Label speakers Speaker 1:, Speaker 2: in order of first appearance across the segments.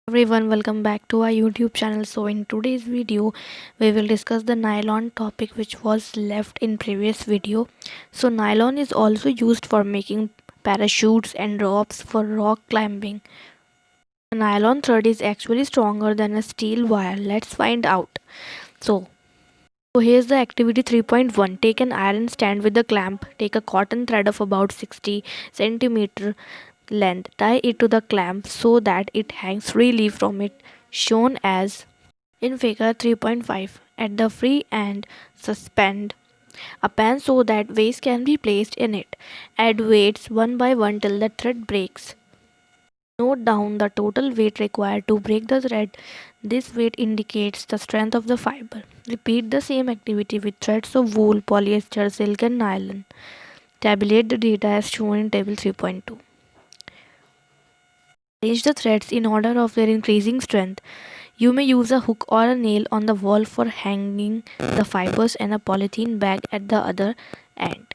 Speaker 1: Everyone, welcome back to our YouTube channel. So in today's video we will discuss the nylon topic which was left in previous video. So nylon is also used for making parachutes and ropes for rock climbing. The nylon thread is actually stronger than a steel wire. Let's find out. So here's the activity 3.1. Take an iron stand with a clamp. Take a cotton thread of about 60 centimeter length. Tie it to the clamp so that it hangs freely from it, shown as in figure 3.5. At the free end, suspend a pan so that weights can be placed in it. Add weights one by one till the thread breaks. Note down the total weight required to break the thread. This weight indicates the strength of the fiber. Repeat the same activity with threads of wool, polyester, silk, and nylon. Tabulate the data as shown in table 3.2. Arrange the threads in order of their increasing strength. You may use a hook or a nail on the wall for hanging the fibers and a polythene bag at the other end.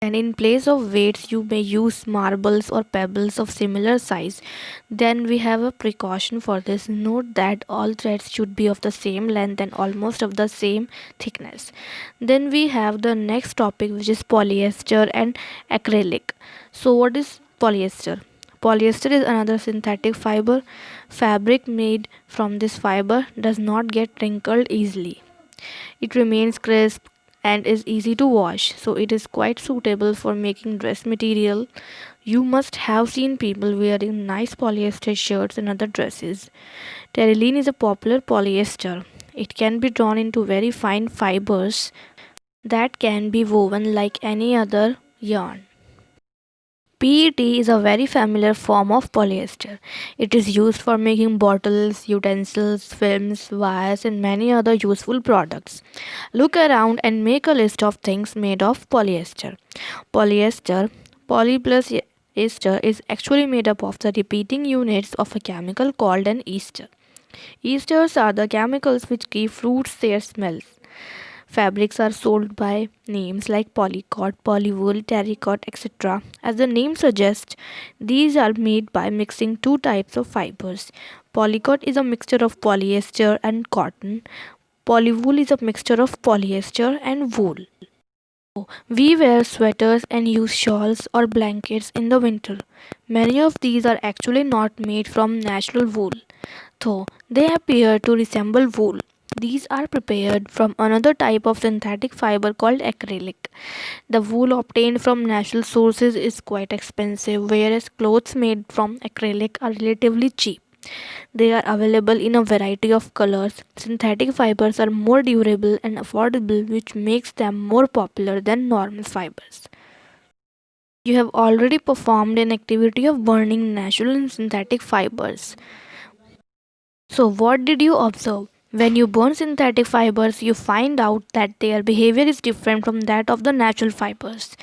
Speaker 1: And in place of weights, you may use marbles or pebbles of similar size. Then we have a precaution for this. Note that all threads should be of the same length and almost of the same thickness. Then we have the next topic, which is polyester and acrylic. So what is polyester? Polyester is another synthetic fiber. Fabric made from this fiber does not get wrinkled easily. It remains crisp and is easy to wash, so it is quite suitable for making dress material. You must have seen people wearing nice polyester shirts and other dresses. Terylene is a popular polyester. It can be drawn into very fine fibers that can be woven like any other yarn. PET is a very familiar form of polyester. It is used for making bottles, utensils, films, wires, and many other useful products. Look around and make a list of things made of polyester. Polyester, poly plus ester, is actually made up of the repeating units of a chemical called an ester. Esters are the chemicals which give fruits their smells. Fabrics are sold by names like polycot, polywool, terrycot, etc. As the name suggests, these are made by mixing two types of fibers. Polycot is a mixture of polyester and cotton. Polywool is a mixture of polyester and wool. We wear sweaters and use shawls or blankets in the winter. Many of these are actually not made from natural wool, though they appear to resemble wool. These are prepared from another type of synthetic fiber called acrylic. The wool obtained from natural sources is quite expensive, whereas clothes made from acrylic are relatively cheap. They are available in a variety of colors. Synthetic fibers are more durable and affordable, which makes them more popular than normal fibers. You have already performed an activity of burning natural and synthetic fibers. So, what did you observe? When you burn synthetic fibers, you find out that their behavior is different from that of the natural fibers.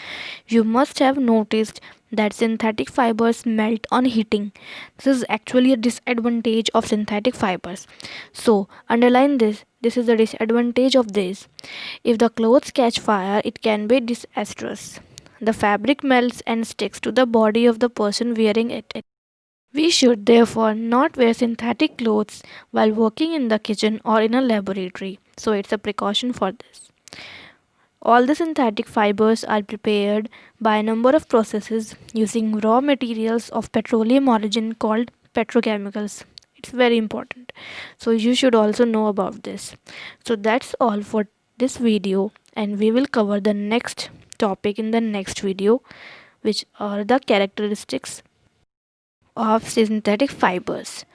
Speaker 1: You must have noticed that synthetic fibers melt on heating. This is actually a disadvantage of synthetic fibers. So, underline this. This is the disadvantage of this. If the clothes catch fire, it can be disastrous. The fabric melts and sticks to the body of the person wearing it. We should therefore not wear synthetic clothes while working in the kitchen or in a laboratory. So it's a precaution for this. All the synthetic fibers are prepared by a number of processes using raw materials of petroleum origin called petrochemicals. It's very important. So you should also know about this. So that's all for this video, and we will cover the next topic in the next video, which are the characteristics of synthetic fibers.